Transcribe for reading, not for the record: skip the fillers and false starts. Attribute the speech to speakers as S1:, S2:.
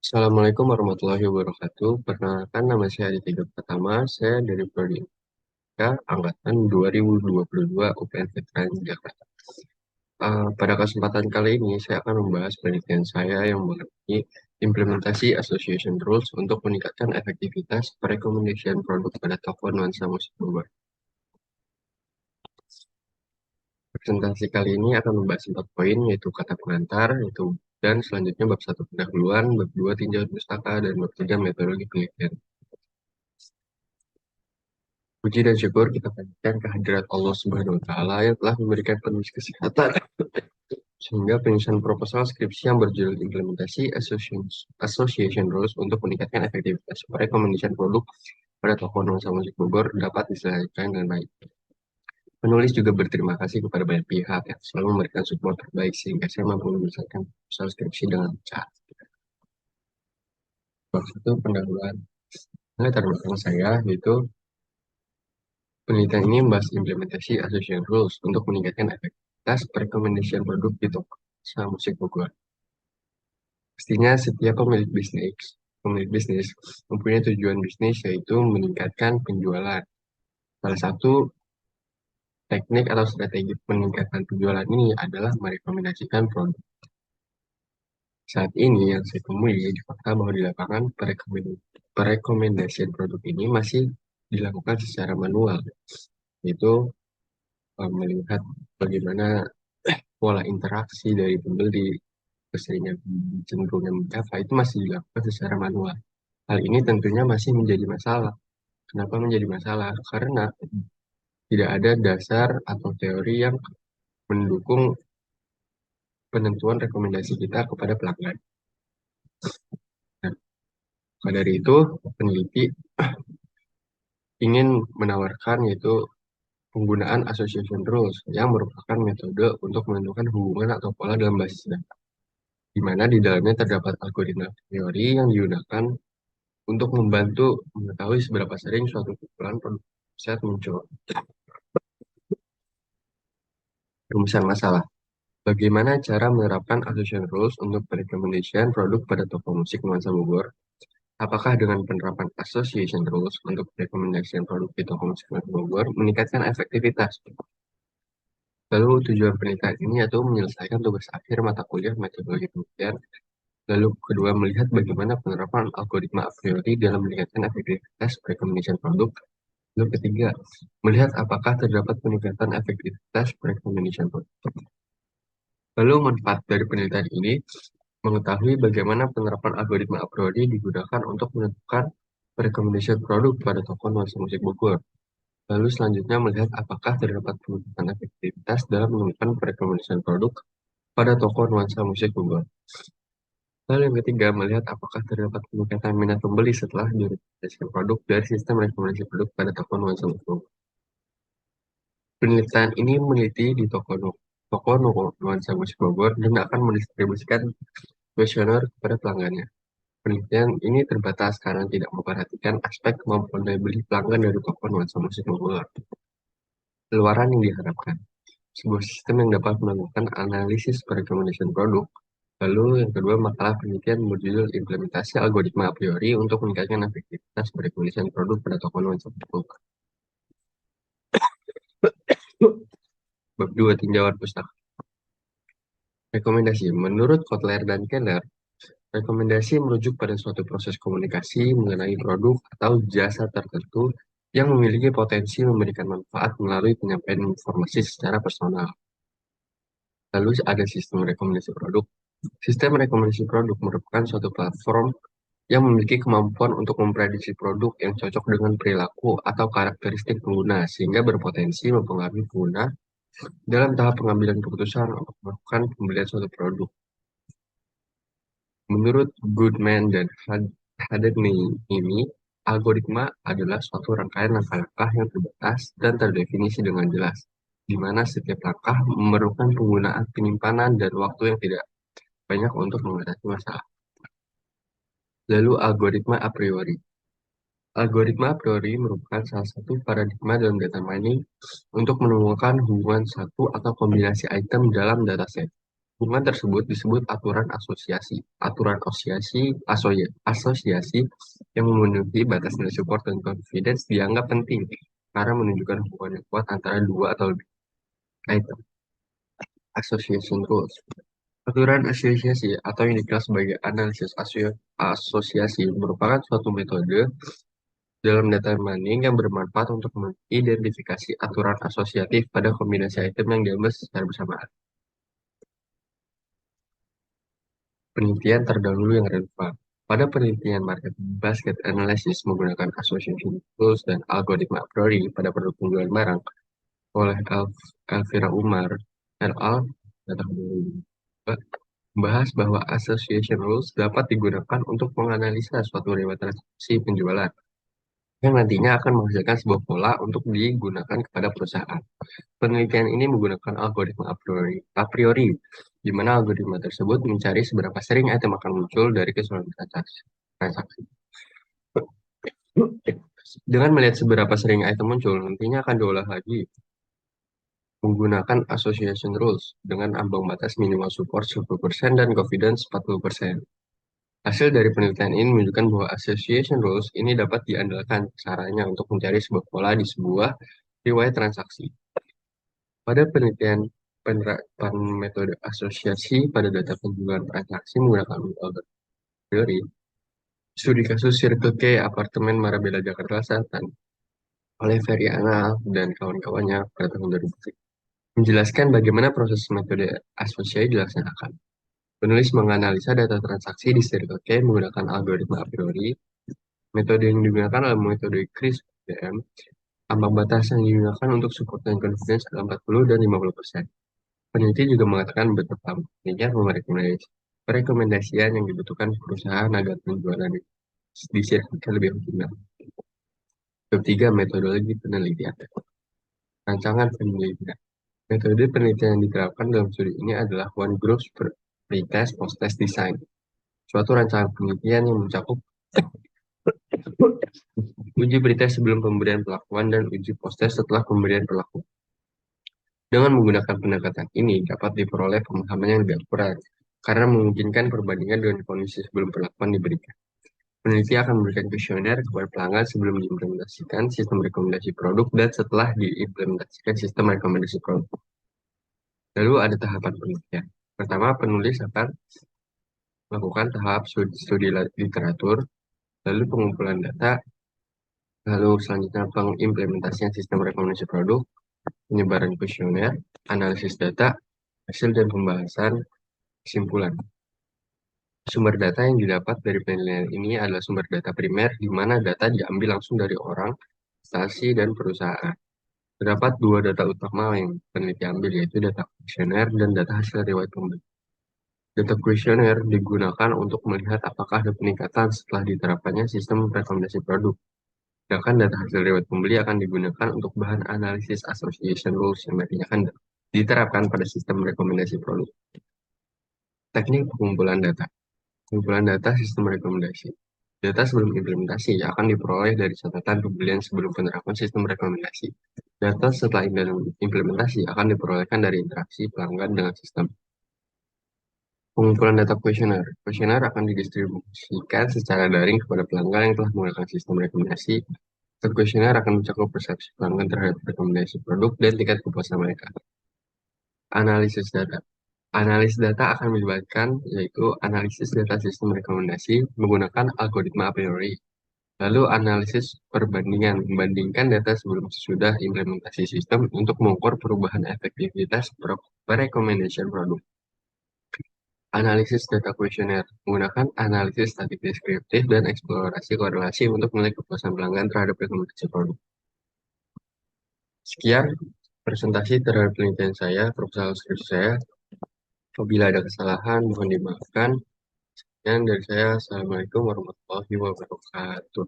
S1: Assalamualaikum warahmatullahi wabarakatuh. Perkenalkan nama saya Aditya Pertama. Saya dari Prodi IPA Angkatan 2022 UPN Veteran Jakarta. Pada kesempatan kali ini saya akan membahas penelitian saya yang mengenai implementasi association rules untuk meningkatkan efektivitas perekomendasian produk pada toko nuansa musik global. Presentasi kali ini akan membahas 4 poin, yaitu kata pengantar, dan selanjutnya bab 1 pendahuluan, bab 2 tinjauan pustaka, dan bab 3 metodologi penelitian. Puji dan syukur kita panjatkan kehadirat Allah Subhanahu wa Ta'ala yang telah memberikan penuh kesehatan sehingga penyusunan proposal skripsi yang berjudul implementasi association rules untuk meningkatkan efektivitas rekomendasi produk pada toko nuansa musik Bogor dapat diselesaikan dengan baik. Penulis juga berterima kasih kepada banyak pihak yang selalu memberikan support terbaik sehingga saya mampu menyelesaikan proposal skripsi dengan lancar. Waktu pendahuluan latar belakang saya yaitu penelitian ini membahas implementasi association rules untuk meningkatkan efektivitas perekomendasian produk di toko usaha musik Bogor. Pastinya setiap pemilik bisnis mempunyai tujuan bisnis yaitu meningkatkan penjualan. Salah satu teknik atau strategi peningkatan penjualan ini adalah merekomendasikan produk. Saat ini yang saya temui di fakta bahwa di lapangan perekomendasian produk ini masih dilakukan secara manual, yaitu melihat bagaimana pola interaksi dari pembeli, keseringan cenderung mencapai itu masih dilakukan secara manual. Hal ini tentunya masih menjadi masalah. Kenapa menjadi masalah? Karena tidak ada dasar atau teori yang mendukung penentuan rekomendasi kita kepada pelanggan. Nah, maka dari itu, peneliti ingin menawarkan yaitu penggunaan association rules yang merupakan metode untuk menentukan hubungan atau pola dalam basis data, di mana di dalamnya terdapat algoritma teori yang digunakan untuk membantu mengetahui seberapa sering suatu kumpulan produk set muncul. Rumusan masalah. Bagaimana cara menerapkan association rules untuk perekomendasian produk pada toko musik nuansa Bogor? Apakah dengan penerapan association rules untuk perekomendasian produk di toko musik nuansa Bogor meningkatkan efektivitas? Lalu tujuan penelitian ini yaitu menyelesaikan tugas akhir mata kuliah metodologi penelitian. Lalu kedua, melihat bagaimana penerapan algoritma a priori dalam meningkatkan efektivitas perekomendasian produk. Lalu ketiga, melihat apakah terdapat peningkatan efektivitas perekomendasian produk. Lalu manfaat dari penelitian ini mengetahui bagaimana penerapan algoritma a priori digunakan untuk menentukan rekomendasi produk pada toko nuansa musik Bogor. Lalu selanjutnya melihat apakah terdapat peningkatan efektivitas dalam menemukan rekomendasi produk pada toko nuansa musik Bogor. Lalu yang ketiga, melihat apakah terdapat peningkatan minat pembeli setelah direkomendasikan produk dari sistem rekomendasi produk pada toko nuansa musik Bogor. Penelitian ini meneliti di toko nuansa musik Bogor dan akan mendistribusikan kuesioner kepada pelanggannya. Penelitian ini terbatas karena tidak memperhatikan aspek kemampuan daya beli pelanggan dari toko nuansa musik Bogor. Keluaran yang diharapkan. Sebuah sistem yang dapat melakukan analisis perekomendasian produk. Lalu yang kedua, makalah penelitian berjudul implementasi algoritma a priori untuk meningkatkan efektivitas perekomendasian produk pada toko nuansa musik. Bab 2 tinjauan pustaka. Rekomendasi. Menurut Kotler dan Keller, rekomendasi merujuk pada suatu proses komunikasi mengenai produk atau jasa tertentu yang memiliki potensi memberikan manfaat melalui penyampaian informasi secara personal. Lalu ada sistem rekomendasi produk. Sistem rekomendasi produk merupakan suatu platform yang memiliki kemampuan untuk memprediksi produk yang cocok dengan perilaku atau karakteristik pengguna sehingga berpotensi mempengaruhi pengguna dalam tahap pengambilan keputusan untuk melakukan pembelian suatu produk. Menurut Goodman dan Hadney ini, algoritma adalah suatu rangkaian langkah-langkah yang terbatas dan terdefinisi dengan jelas, di mana setiap langkah memerlukan penggunaan penyimpanan dan waktu yang tidak banyak untuk mengatasi masalah. Lalu algoritma a priori. Algoritma a priori merupakan salah satu paradigma dalam data mining untuk menemukan hubungan satu atau kombinasi item dalam dataset. Hubungan tersebut disebut aturan asosiasi. Aturan asosiasi yang memenuhi batas nilai support dan confidence dianggap penting karena menunjukkan hubungan yang kuat antara dua atau lebih item. Association rules. Aturan asosiasi atau yang dikenal sebagai analisis asosiasi merupakan suatu metode dalam data mining yang bermanfaat untuk mengidentifikasi aturan asosiatif pada kombinasi item yang diambil secara bersamaan. Penelitian terdahulu yang relevan. Pada penelitian market basket analysis menggunakan association tools dan algoritma a priori pada produk penjualan barang oleh Elvira Umar et al. Data 2002 membahas bahwa association rules dapat digunakan untuk menganalisa suatu riwayat transaksi penjualan yang nantinya akan menghasilkan sebuah pola untuk digunakan kepada perusahaan. Penelitian ini menggunakan algoritma a priori, di mana algoritma tersebut mencari seberapa sering item akan muncul dari keseluruhan transaksi. Dengan melihat seberapa sering item muncul, nantinya akan diolah lagi menggunakan association rules dengan ambang batas minimal support 10% dan confidence 40%. Hasil dari penelitian ini menunjukkan bahwa association rules ini dapat diandalkan caranya untuk mencari sebuah pola di sebuah riwayat transaksi. Pada penelitian penerapan metode asosiasi pada data penjualan transaksi menggunakan metode teori, studi kasus Circle K apartemen Marabella Jakarta Selatan oleh Ferry Anal dan kawan-kawannya pada tahun 2000 menjelaskan bagaimana proses metode asosiasi dilaksanakan. Penulis menganalisa data transaksi di Circle K menggunakan algoritma a priori. Metode yang digunakan adalah metode CRISP-DM. Ambang batas yang digunakan untuk support dan confidence adalah 40 dan 50%. Peneliti juga mengatakan betapa pentingnya perekomendasian yang dibutuhkan perusahaan agar penjualan di Circle K lebih optimal. Ketiga, metodologi penelitian. Rancangan penelitian. Metode penelitian yang diterapkan dalam studi ini adalah one group pretest post-test design. Suatu rancangan penelitian yang mencakup uji pretest sebelum pemberian perlakuan dan uji post-test setelah pemberian perlakuan. Dengan menggunakan pendekatan ini dapat diperoleh pemahaman yang lebih akurat karena memungkinkan perbandingan dengan kondisi sebelum perlakuan diberikan. Peneliti akan memberikan kuesioner kepada pelanggan sebelum diimplementasikan sistem rekomendasi produk dan setelah diimplementasikan sistem rekomendasi produk. Lalu ada tahapan penelitian. Pertama, penulis akan melakukan tahap studi literatur, lalu pengumpulan data, lalu selanjutnya pengimplementasian sistem rekomendasi produk, penyebaran kuesioner, analisis data, hasil dan pembahasan kesimpulan. Sumber data yang didapat dari penelitian ini adalah sumber data primer, di mana data diambil langsung dari orang, instansi, dan perusahaan. Terdapat dua data utama yang peneliti ambil, yaitu data kuesioner dan data hasil riwayat pembeli. Data kuesioner digunakan untuk melihat apakah ada peningkatan setelah diterapkannya sistem rekomendasi produk. Sedangkan data hasil riwayat pembeli akan digunakan untuk bahan analisis association rules yang nantinya akan diterapkan pada sistem rekomendasi produk. Teknik pengumpulan data. Pengumpulan data sistem rekomendasi. Data sebelum implementasi akan diperoleh dari catatan pembelian sebelum penerapan sistem rekomendasi. Data setelah implementasi akan diperolehkan dari interaksi pelanggan dengan sistem. Pengumpulan data kuesioner. Kuesioner akan didistribusikan secara daring kepada pelanggan yang telah menggunakan sistem rekomendasi. Kuesioner akan mencakup persepsi pelanggan terhadap rekomendasi produk dan tingkat kepuasan mereka. Analisis data. Analisis data akan melibatkan yaitu analisis data sistem rekomendasi menggunakan algoritma a priori. Lalu analisis perbandingan, membandingkan data sebelum sesudah implementasi sistem untuk mengukur perubahan efektivitas recommendation produk. Analisis data kuesioner, menggunakan analisis statik deskriptif dan eksplorasi korelasi untuk menilai kepuasan pelanggan terhadap rekomendasi produk. Sekian presentasi terhadap penelitian saya, proposal skripsi saya. Apabila ada kesalahan, mohon dimaafkan. Dan dari saya, Assalamualaikum warahmatullahi wabarakatuh.